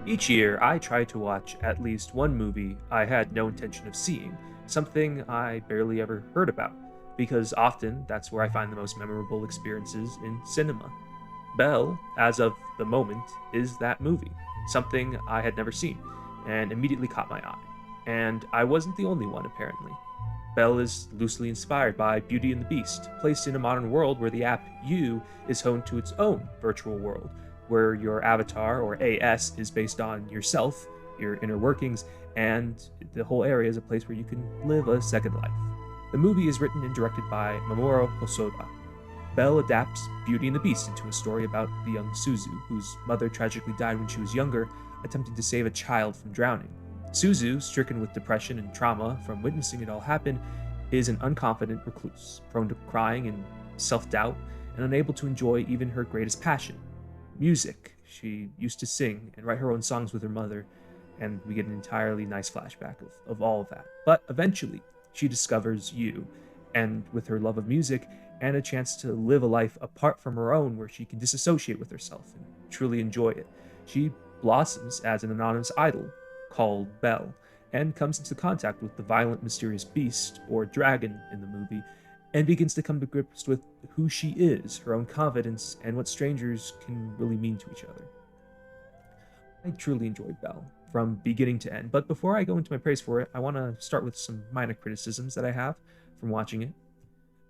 Each year, I try to watch at least one movie I had no intention of seeing, something I barely ever heard about, because often that's where I find the most memorable experiences in cinema. Belle, as of the moment, is that movie, something I had never seen, and immediately caught my eye. And I wasn't the only one, apparently. Belle is loosely inspired by Beauty and the Beast, placed in a modern world where the app You is home to its own virtual world, where your avatar, or AS, is based on yourself, your inner workings, and the whole area is a place where you can live a second life. The movie is written and directed by Mamoru Hosoda. Belle adapts Beauty and the Beast into a story about the young Suzu, whose mother tragically died when she was younger, attempting to save a child from drowning. Suzu, stricken with depression and trauma from witnessing it all happen, is an unconfident recluse, prone to crying and self doubt, and unable to enjoy even her greatest passion music. She used to sing and write her own songs with her mother, and we get an entirely nice flashback of all of that. But eventually, she discovers you, and with her love of music and a chance to live a life apart from her own where she can disassociate with herself and truly enjoy it, she blossoms as an anonymous idol called Belle and comes into contact with the violent, mysterious beast, or dragon in the movie, and begins to come to grips with who she is, her own confidence, and what strangers can really mean to each other. I truly enjoyed Belle from beginning to end, but before I go into my praise for it, I want to start with some minor criticisms that I have from watching it.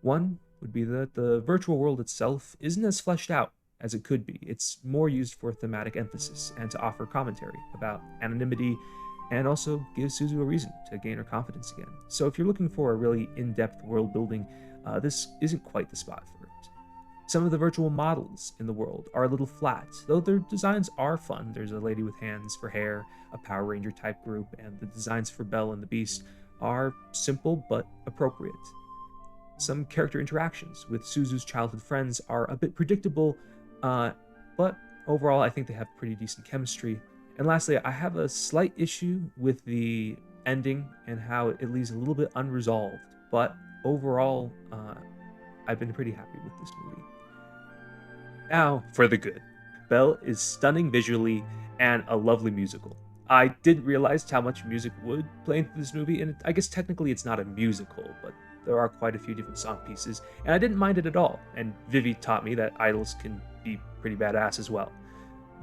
One would be that the virtual world itself isn't as fleshed out as it could be. It's more used for thematic emphasis and to offer commentary about anonymity, and also gives Suzu a reason to gain her confidence again. So if you're looking for a really in-depth world building, this isn't quite the spot for it. Some of the virtual models in the world are a little flat, though their designs are fun. There's a lady with hands for hair, a Power Ranger type group, and the designs for Belle and the Beast are simple but appropriate. Some character interactions with Suzu's childhood friends are a bit predictable, but overall I think they have pretty decent chemistry. And lastly, I have a slight issue with the ending and how it leaves a little bit unresolved, but overall, I've been pretty happy with this movie. Now, for the good. Belle is stunning visually and a lovely musical. I didn't realize how much music would play into this movie, and I guess technically it's not a musical, but there are quite a few different song pieces, and I didn't mind it at all. And Vivi taught me that idols can be pretty badass as well.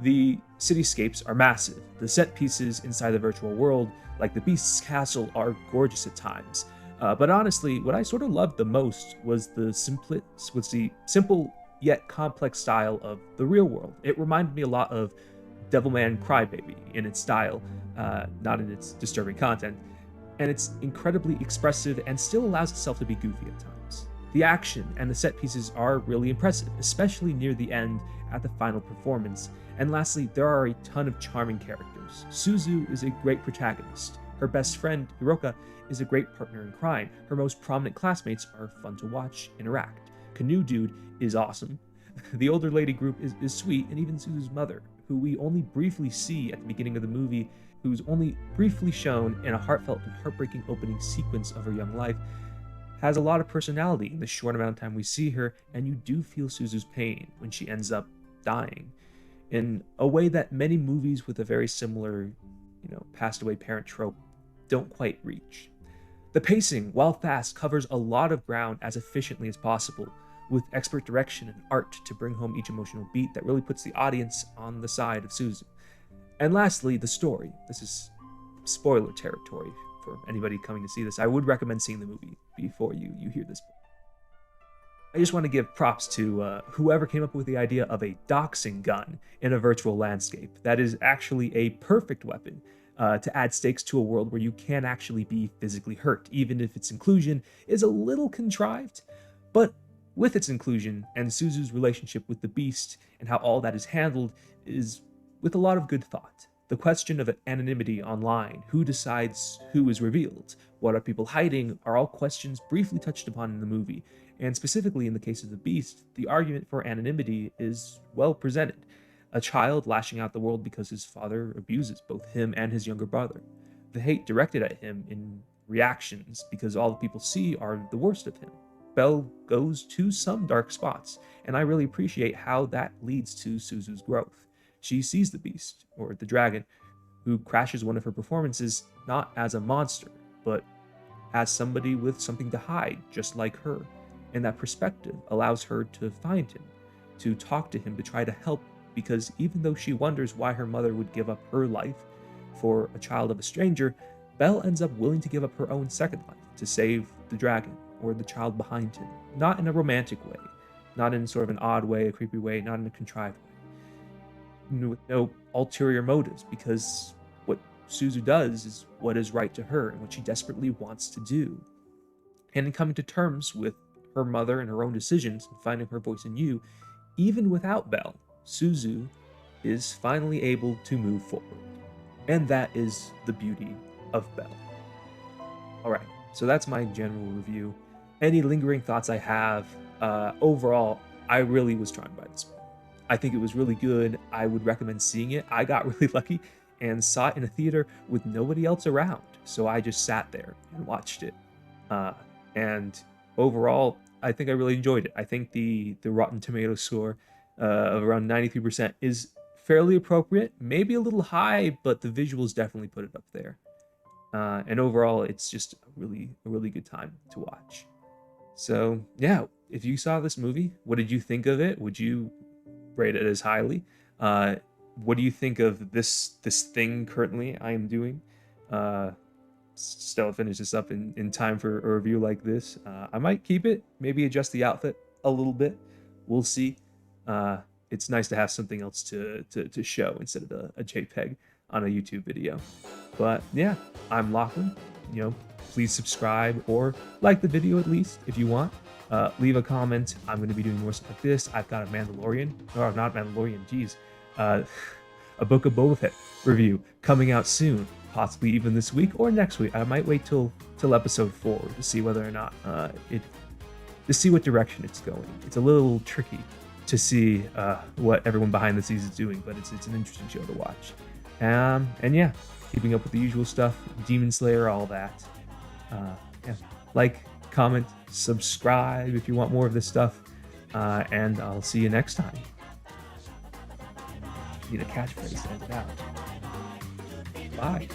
The cityscapes are massive. The set pieces inside the virtual world, like the Beast's castle, are gorgeous at times. But honestly, what I sort of loved the most was the simple yet complex style of the real world. It reminded me a lot of Devilman Crybaby in its style, not in its disturbing content, and it's incredibly expressive and still allows itself to be goofy at times. The action and the set pieces are really impressive, especially near the end at the final performance. And lastly, there are a ton of charming characters. Suzu is a great protagonist. Her best friend, Hiroka, is a great partner in crime. Her most prominent classmates are fun to watch interact. Canoe Dude is awesome. The older lady group is sweet, and even Suzu's mother, who we only briefly see at the beginning of the movie, who's only briefly shown in a heartfelt and heartbreaking opening sequence of her young life, has a lot of personality in the short amount of time we see her, and you do feel Suzu's pain when she ends up dying in a way that many movies with a very similar, passed away parent trope don't quite reach. The pacing, while fast, covers a lot of ground as efficiently as possible, with expert direction and art to bring home each emotional beat that really puts the audience on the side of Suzu. And lastly, the story. This is spoiler territory for anybody coming to see this. I would recommend seeing the movie before you hear this. I just want to give props to whoever came up with the idea of a doxing gun in a virtual landscape. That is actually a perfect weapon to add stakes to a world where you can actually be physically hurt, even if its inclusion is a little contrived. But with its inclusion and Suzu's relationship with the Beast and how all that is handled is with a lot of good thought. The question of anonymity online, who decides who is revealed, what are people hiding, are all questions briefly touched upon in the movie. And specifically in the case of the Beast, the argument for anonymity is well presented. A child lashing out the world because his father abuses both him and his younger brother. The hate directed at him in reactions because all the people see are the worst of him. Belle goes to some dark spots, and I really appreciate how that leads to Suzu's growth. She sees the Beast, or the dragon, who crashes one of her performances not as a monster, but as somebody with something to hide, just like her. And that perspective allows her to find him, to talk to him, to try to help, because even though she wonders why her mother would give up her life for a child of a stranger, Belle ends up willing to give up her own second life to save the dragon or the child behind him. Not in a romantic way, not in sort of an odd way, a creepy way, not in a contrived way, with no ulterior motives, because what Suzu does is what is right to her and what she desperately wants to do. And in coming to terms with her mother and her own decisions and finding her voice in you, even without Belle, Suzu is finally able to move forward. And that is the beauty of Belle. Alright, so that's my general review. Any lingering thoughts I have, overall, I really was charmed by this movie. I think it was really good. I would recommend seeing it. I got really lucky and saw it in a theater with nobody else around. So I just sat there and watched it. And overall, I think I really enjoyed it. I think the Rotten Tomatoes score of around 93% is fairly appropriate, maybe a little high, but the visuals definitely put it up there. And overall, it's just a really good time to watch. So yeah, if you saw this movie, what did you think of it? Would you rate it as highly? What do you think of this thing currently I am doing? Still finish this up in time for a review like this. I might keep it, maybe adjust the outfit a little bit. We'll see. It's nice to have something else to show instead of a JPEG on a YouTube video. But yeah, I'm Locklan. Please subscribe or like the video at least if you want. Leave a comment. I'm going to be doing more stuff like this. I've got a Mandalorian, or not Mandalorian, geez. A Book of Boba Fett review coming out soon, possibly even this week or next week. I might wait till episode 4 to see whether or not to see what direction it's going. It's a little tricky to see what everyone behind the scenes is doing, but it's an interesting show to watch. And yeah, keeping up with the usual stuff, Demon Slayer, all that. Yeah, like, comment, subscribe if you want more of this stuff, and I'll see you next time. Need a catchphrase to end it out. Bye.